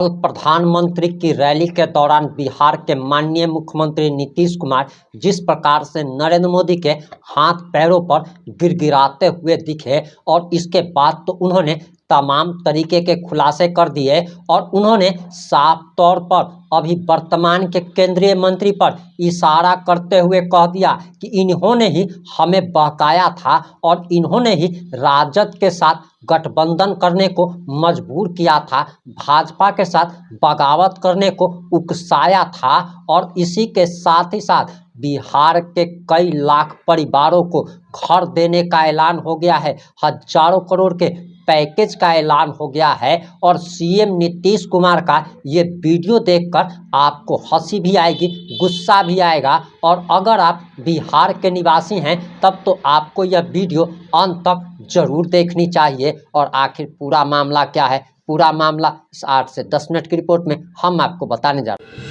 प्रधानमंत्री की रैली के दौरान बिहार के माननीय मुख्यमंत्री नीतीश कुमार जिस प्रकार से नरेंद्र मोदी के हाथ पैरों पर गिड़गिड़ाते हुए दिखे और इसके बाद तो उन्होंने तमाम तरीके के खुलासे कर दिए और उन्होंने साफ तौर पर अभी वर्तमान के केंद्रीय मंत्री पर इशारा करते हुए कह दिया कि इन्होंने ही हमें बहकाया था और इन्होंने ही राजद के साथ गठबंधन करने को मजबूर किया था, भाजपा के साथ बगावत करने को उकसाया था और इसी के साथ ही साथ बिहार के कई लाख परिवारों को घर देने का ऐलान हो गया है, हजारों करोड़ के पैकेज का ऐलान हो गया है। और सीएम नीतीश कुमार का ये वीडियो देखकर आपको हंसी भी आएगी, गुस्सा भी आएगा और अगर आप बिहार के निवासी हैं तब तो आपको यह वीडियो अंत तक जरूर देखनी चाहिए। और आखिर पूरा मामला क्या है, पूरा मामला इस 8 से 10 मिनट की रिपोर्ट में हम आपको बताने जा रहे हैं।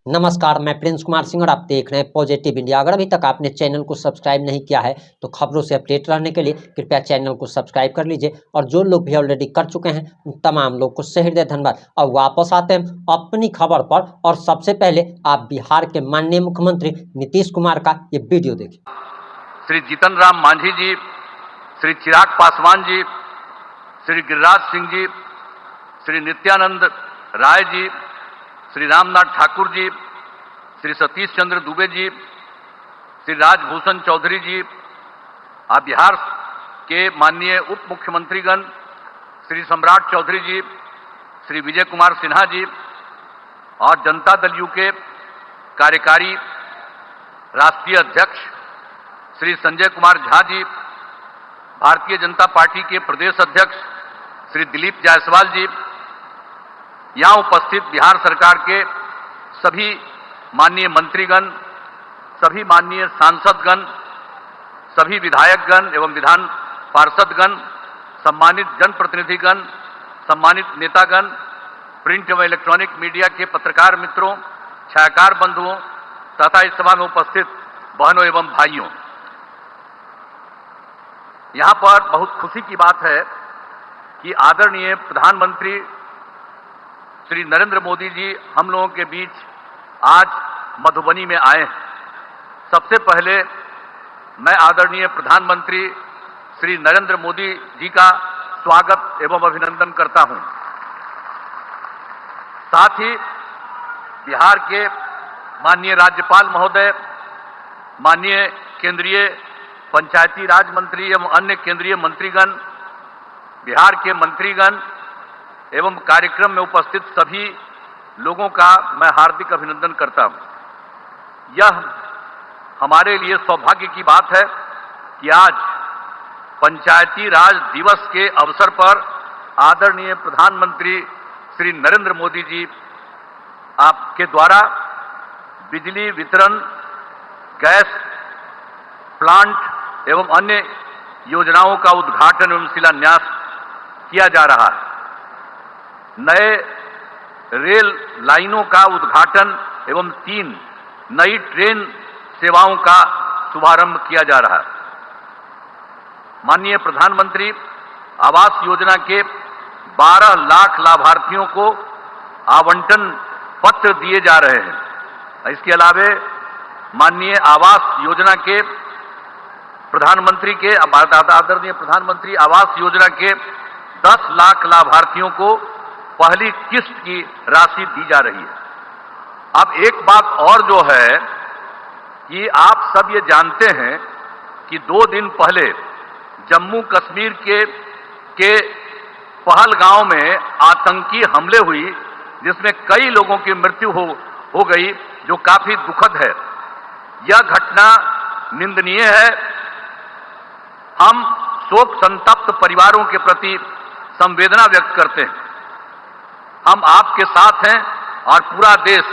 नमस्कार, मैं प्रिंस कुमार सिंह और आप देख रहे हैं पॉजिटिव इंडिया। अगर अभी तक आपने चैनल को सब्सक्राइब नहीं किया है तो खबरों से अपडेट रहने के लिए कृपया चैनल को सब्सक्राइब कर लीजिए और जो लोग भी ऑलरेडी कर चुके हैं उन तमाम लोग को सहृदय धन्यवाद। अब वापस आते हैं अपनी खबर पर और सबसे पहले आप बिहार के माननीय मुख्यमंत्री नीतीश कुमार का ये वीडियो देखिए। श्री जीतन राम मांझी जी, श्री चिराग पासवान जी, श्री गिरिराज सिंह जी, श्री नित्यानंद राय जी, श्री रामनाथ ठाकुर जी, श्री सतीश चंद्र दुबे जी, श्री राजभूषण चौधरी जी, आप बिहार के माननीय उप मुख्यमंत्रीगण श्री सम्राट चौधरी जी, श्री विजय कुमार सिन्हा जी और जनता दल यू के कार्यकारी राष्ट्रीय अध्यक्ष श्री संजय कुमार झा जी, भारतीय जनता पार्टी के प्रदेश अध्यक्ष श्री दिलीप जायसवाल जी, यहाँ उपस्थित बिहार सरकार के सभी माननीय मंत्रीगण, सभी माननीय सांसदगण, सभी विधायकगण एवं विधान पार्षदगण, सम्मानित जनप्रतिनिधिगण, सम्मानित नेतागण, प्रिंट एवं इलेक्ट्रॉनिक मीडिया के पत्रकार मित्रों, छायाकार बंधुओं तथा इस सभा में उपस्थित बहनों एवं भाइयों, यहाँ पर बहुत खुशी की बात है कि आदरणीय प्रधानमंत्री श्री नरेंद्र मोदी जी हम लोगों के बीच आज मधुबनी में आए हैं। सबसे पहले मैं आदरणीय प्रधानमंत्री श्री नरेंद्र मोदी जी का स्वागत एवं अभिनंदन करता हूं। साथ ही बिहार के माननीय राज्यपाल महोदय, माननीय केंद्रीय पंचायती राज मंत्री एवं अन्य केंद्रीय मंत्रीगण, बिहार के मंत्रीगण एवं कार्यक्रम में उपस्थित सभी लोगों का मैं हार्दिक अभिनंदन करता हूं। यह हमारे लिए सौभाग्य की बात है कि आज पंचायती राज दिवस के अवसर पर आदरणीय प्रधानमंत्री श्री नरेंद्र मोदी जी आपके द्वारा बिजली वितरण, गैस प्लांट एवं अन्य योजनाओं का उद्घाटन एवं शिलान्यास किया जा रहा है। नए रेल लाइनों का उद्घाटन एवं 3 नई ट्रेन सेवाओं का शुभारंभ किया जा रहा है। माननीय प्रधानमंत्री आवास योजना के 12 लाख लाभार्थियों को आवंटन पत्र दिए जा रहे हैं। इसके अलावे माननीय आवास योजना के आदरणीय प्रधानमंत्री आवास योजना के 10 लाख लाभार्थियों को पहली किस्त की राशि दी जा रही है। अब एक बात और जो है कि आप सब ये जानते हैं कि 2 दिन पहले जम्मू कश्मीर के पहलगांव में आतंकी हमले हुई, जिसमें कई लोगों की मृत्यु हो गई, जो काफी दुखद है। यह घटना निंदनीय है। हम शोक संतप्त परिवारों के प्रति संवेदना व्यक्त करते हैं। हम आपके साथ हैं और पूरा देश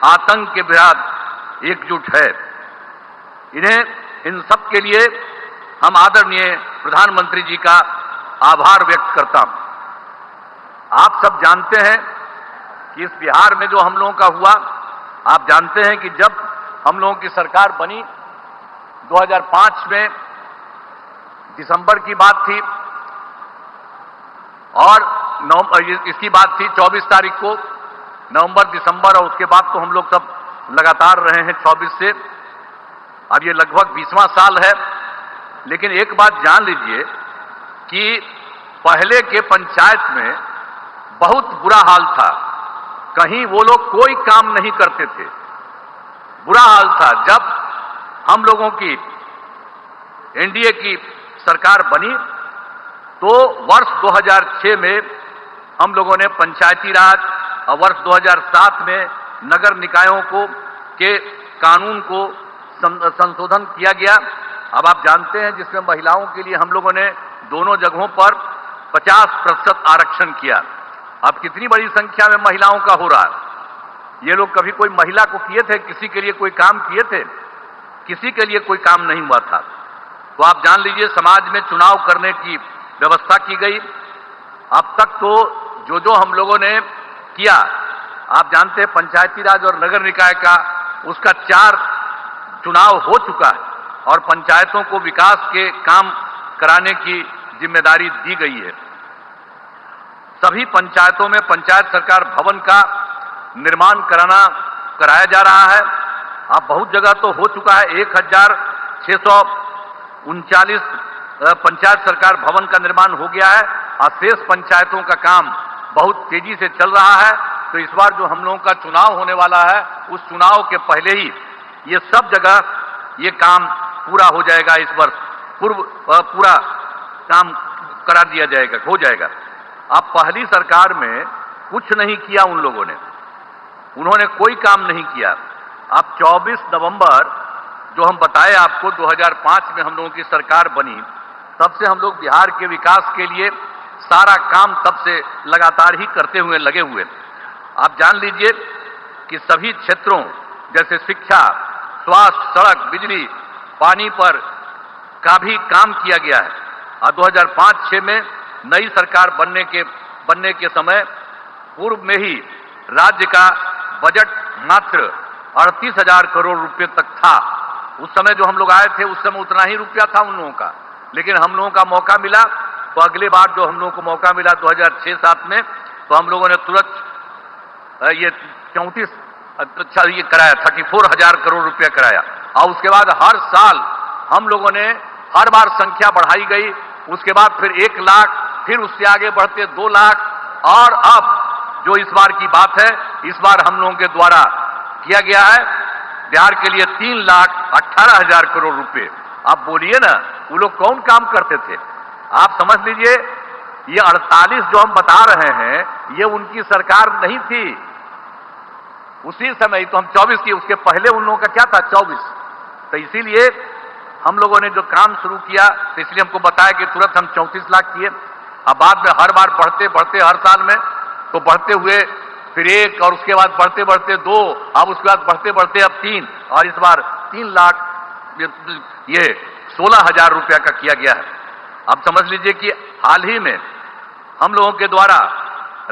आतंक के विरुद्ध एकजुट है। इन सब के लिए हम आदरणीय प्रधानमंत्री जी का आभार व्यक्त करता हूं। आप सब जानते हैं कि इस बिहार में जो हम लोगों का हुआ, आप जानते हैं कि जब हम लोगों की सरकार बनी 2005 में दिसंबर की बात थी और इसकी बात थी 24 तारीख को, नवंबर दिसंबर, और उसके बाद तो हम लोग सब लगातार रहे हैं 24 से। अब ये लगभग 20वां साल है। लेकिन एक बात जान लीजिए कि पहले के पंचायत में बहुत बुरा हाल था, कहीं वो लोग कोई काम नहीं करते थे, बुरा हाल था। जब हम लोगों की एनडीए की सरकार बनी तो वर्ष 2006 में हम लोगों ने पंचायती राज और वर्ष 2007 में नगर निकायों के कानून को संशोधन किया गया। अब आप जानते हैं जिसमें महिलाओं के लिए हम लोगों ने दोनों जगहों पर 50% आरक्षण किया। अब कितनी बड़ी संख्या में महिलाओं का हो रहा है। ये लोग कभी कोई महिला को किए थे, किसी के लिए कोई काम किए थे? किसी के लिए कोई काम नहीं हुआ था। तो आप जान लीजिए समाज में चुनाव करने की व्यवस्था की गई। अब तक तो जो हम लोगों ने किया, आप जानते हैं पंचायती राज और नगर निकाय का उसका 4 चुनाव हो चुका है और पंचायतों को विकास के काम कराने की जिम्मेदारी दी गई है। सभी पंचायतों में पंचायत सरकार भवन का निर्माण कराया जा रहा है। अब बहुत जगह तो हो चुका है। 1639 पंचायत सरकार भवन का निर्माण हो गया है और शेष पंचायतों का काम बहुत तेजी से चल रहा है। तो इस बार जो हम लोगों का चुनाव होने वाला है, उस चुनाव के पहले ही ये सब जगह ये काम पूरा हो जाएगा। इस वर्ष पूरा काम करा दिया जाएगा, हो जाएगा। अब पहली सरकार में कुछ नहीं किया उन लोगों ने, उन्होंने कोई काम नहीं किया। अब 24 नवंबर जो हम बताए आपको 2005 में हम लोगों की सरकार बनी, तब से हम लोग बिहार के विकास के लिए सारा काम तब से लगातार ही करते हुए लगे हुए। आप जान लीजिए कि सभी क्षेत्रों जैसे शिक्षा, स्वास्थ्य, सड़क, बिजली, पानी पर का भी काम किया गया है। और 2005-06 में नई सरकार बनने के समय पूर्व में ही राज्य का बजट मात्र 38,000 करोड़ रुपए तक था। उस समय जो हम लोग आए थे उस समय उतना ही रुपया था उन लोगों का। लेकिन हम लोगों का मौका मिला तो अगले बार जो हम लोगों को मौका मिला 2006-07 में, तो हम लोगों ने तुरंत ये 34 ये कराया, 34,000 करोड़ रुपया कराया। और उसके बाद हर साल हम लोगों ने हर बार संख्या बढ़ाई गई। उसके बाद फिर 1 लाख, फिर उससे आगे बढ़ते 2 लाख, और अब जो इस बार की बात है, इस बार हम लोगों के द्वारा किया गया है बिहार के लिए 3,18,000 करोड़ रुपए। आप बोलिए ना, वो लोग कौन काम करते थे? आप समझ लीजिए ये 48 जो हम बता रहे हैं ये उनकी सरकार नहीं थी उसी समय। तो हम 24 की, उसके पहले उन लोगों का क्या था 24। तो इसीलिए हम लोगों ने जो काम शुरू किया, तो इसलिए हमको बताया कि तुरंत हम 34 लाख किए। अब बाद में हर बार बढ़ते बढ़ते हर साल में तो बढ़ते हुए फिर 1, और उसके बाद बढ़ते बढ़ते 2, अब उसके बाद बढ़ते बढ़ते अब 3, और इस बार 3 लाख ये 16,000 रुपया का किया गया है। अब समझ लीजिए कि हाल ही में हम लोगों के द्वारा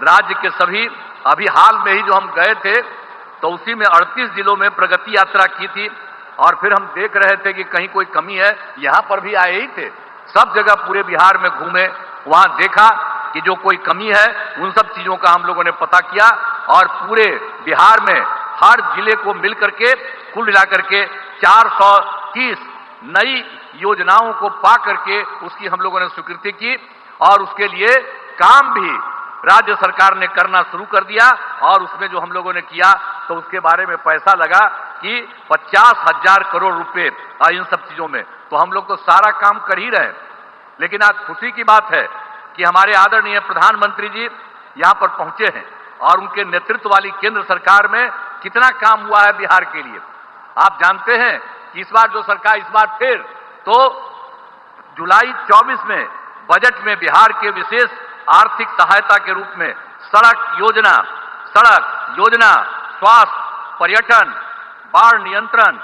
राज्य के सभी, अभी हाल में ही जो हम गए थे तो उसी में 38 जिलों में प्रगति यात्रा की थी। और फिर हम देख रहे थे कि कहीं कोई कमी है, यहां पर भी आए ही थे, सब जगह पूरे बिहार में घूमे, वहां देखा कि जो कोई कमी है उन सब चीजों का हम लोगों ने पता किया। और पूरे बिहार में हर जिले को मिल करके कुल मिलाकर के 430 नई योजनाओं को पा करके उसकी हम लोगों ने स्वीकृति की, और उसके लिए काम भी राज्य सरकार ने करना शुरू कर दिया। और उसमें जो हम लोगों ने किया तो उसके बारे में पैसा लगा कि 50,000 करोड़ रुपए इन सब चीजों में। तो हम लोग तो सारा काम कर ही रहे। लेकिन आज खुशी की बात है कि हमारे आदरणीय प्रधानमंत्री जी यहां पर पहुंचे हैं और उनके नेतृत्व वाली केंद्र सरकार में कितना काम हुआ है बिहार के लिए। आप जानते हैं कि इस बार जो सरकार, इस बार फिर तो जुलाई 24 में बजट में बिहार के विशेष आर्थिक सहायता के रूप में सड़क योजना, स्वास्थ्य, पर्यटन, बाढ़ नियंत्रण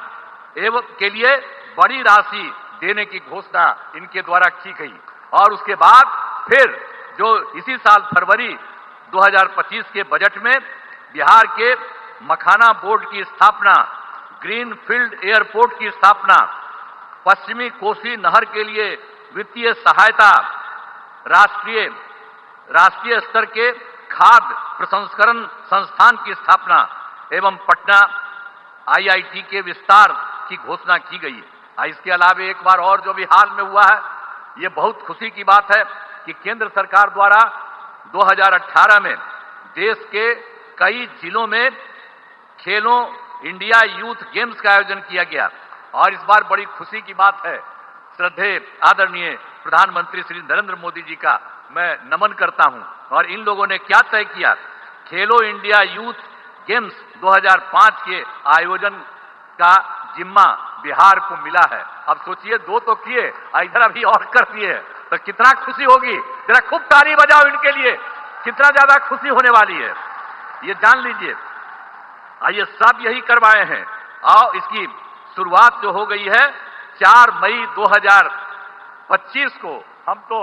एवं के लिए बड़ी राशि देने की घोषणा इनके द्वारा की गई। और उसके बाद फिर जो इसी साल फरवरी 2025 के बजट में बिहार के मखाना बोर्ड की स्थापना, ग्रीनफील्ड एयरपोर्ट की स्थापना, पश्चिमी कोसी नहर के लिए वित्तीय सहायता, राष्ट्रीय स्तर के खाद्य प्रसंस्करण संस्थान की स्थापना एवं पटना IIT के विस्तार की घोषणा की गई है। इसके अलावा एक बार और जो भी हाल में हुआ है, ये बहुत खुशी की बात है कि केंद्र सरकार द्वारा 2018 में देश के कई जिलों में खेलो इंडिया यूथ गेम्स का आयोजन किया गया और इस बार बड़ी खुशी की बात है। श्रद्धेय आदरणीय प्रधानमंत्री श्री नरेंद्र मोदी जी का मैं नमन करता हूं। और इन लोगों ने क्या तय किया, खेलो इंडिया यूथ गेम्स 2005 के आयोजन का जिम्मा बिहार को मिला है। अब सोचिए, 2 तो किए, इधर अभी और कर दिए, तो कितना खुशी होगी। जरा खूब ताली बजाओ इनके लिए, कितना ज्यादा खुशी होने वाली है ये जान लीजिए। ये सब यही करवाए हैं और इसकी शुरुआत जो हो गई है 4 मई 2025 को। हम तो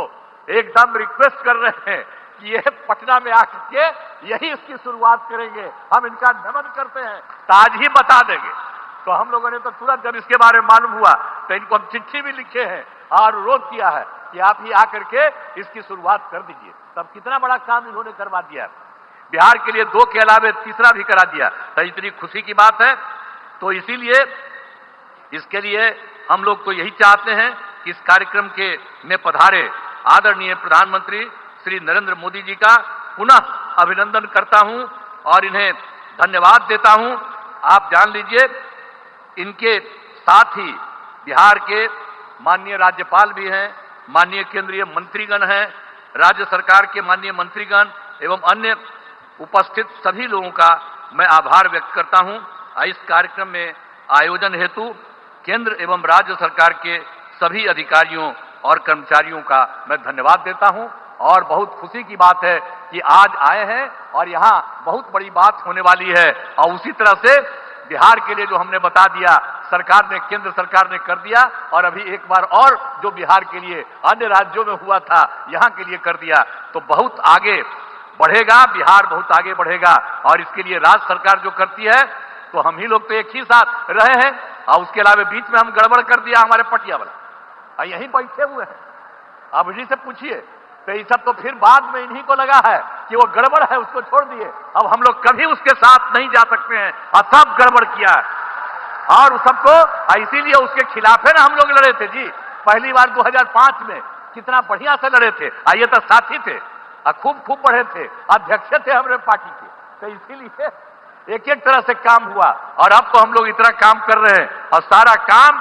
एकदम रिक्वेस्ट कर रहे हैं कि ये पटना में आकर के यही इसकी शुरुआत करेंगे। हम इनका नमन करते हैं, ताज ही बता देंगे। तो हम लोगों ने तो तुरंत जब इसके बारे में मालूम हुआ तो इनको हम चिट्ठी भी लिखे हैं और अनुरोध किया है कि आप ही आकर के इसकी शुरुआत कर दीजिए। तब कितना बड़ा काम इन्होंने करवा दिया, बिहार के लिए 2 के अलावे तीसरा भी करा दिया। तो इतनी खुशी की बात है। तो इसीलिए इसके लिए हम लोग तो यही चाहते हैं कि इस कार्यक्रम के में पधारे आदरणीय प्रधानमंत्री श्री नरेंद्र मोदी जी का पुनः अभिनंदन करता हूं और इन्हें धन्यवाद देता हूं। आप जान लीजिए, इनके साथ ही बिहार के माननीय राज्यपाल भी हैं, माननीय केंद्रीय मंत्रीगण हैं, राज्य सरकार के माननीय मंत्रीगण एवं अन्य उपस्थित सभी लोगों का मैं आभार व्यक्त करता हूं। इस कार्यक्रम में आयोजन हेतु केंद्र एवं राज्य सरकार के सभी अधिकारियों और कर्मचारियों का मैं धन्यवाद देता हूं। और बहुत खुशी की बात है कि आज आए हैं और यहाँ बहुत बड़ी बात होने वाली है। और उसी तरह से बिहार के लिए जो हमने बता दिया, सरकार ने, केंद्र सरकार ने कर दिया और अभी एक बार और जो बिहार के लिए अन्य राज्यों में हुआ था यहाँ के लिए कर दिया, तो बहुत आगे बढ़ेगा, बिहार बहुत आगे बढ़ेगा। और इसके लिए राज्य सरकार जो करती है तो हम ही लोग तो एक ही साथ रहे हैं और उसके अलावा बीच में हम गड़बड़ कर दिया हमारे पटिया वाला, यहीं बैठे हुए हैं। अब इन्हीं से पूछिए, तो ये सब तो फिर बाद में इन्हीं को लगा है कि वो गड़बड़ है, उसको छोड़ दिए। अब हम लोग कभी उसके साथ नहीं जा सकते हैं और सब गड़बड़ किया है और उस सबको, इसीलिए उसके खिलाफ है ना हम लोग लड़े थे जी। पहली बार 2005 में कितना बढ़िया से लड़े थे। ये तो साथी थे, खूब पढ़े थे, अध्यक्ष थे हमारे पार्टी के। तो इसीलिए एक एक तरह से काम हुआ और अब तो हम लोग इतना काम कर रहे हैं और सारा काम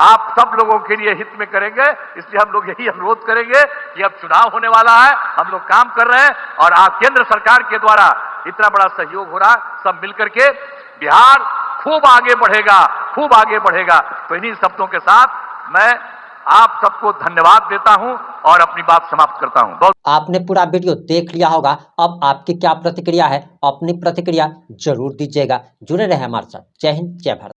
आप सब लोगों के लिए हित में करेंगे। इसलिए हम लोग यही अनुरोध करेंगे कि अब चुनाव होने वाला है, हम लोग काम कर रहे हैं और आप केंद्र सरकार के द्वारा इतना बड़ा सहयोग हो रहा, सब मिलकर के बिहार खूब आगे बढ़ेगा, खूब आगे बढ़ेगा। तो इन्हीं शब्दों के साथ मैं आप सबको धन्यवाद देता हूं और अपनी बात समाप्त करता हूं। आपने पूरा वीडियो देख लिया होगा। अब आपकी क्या प्रतिक्रिया है, अपनी प्रतिक्रिया जरूर दीजिएगा। जुड़े रहे हमारे साथ। जय हिंद, जय भारत।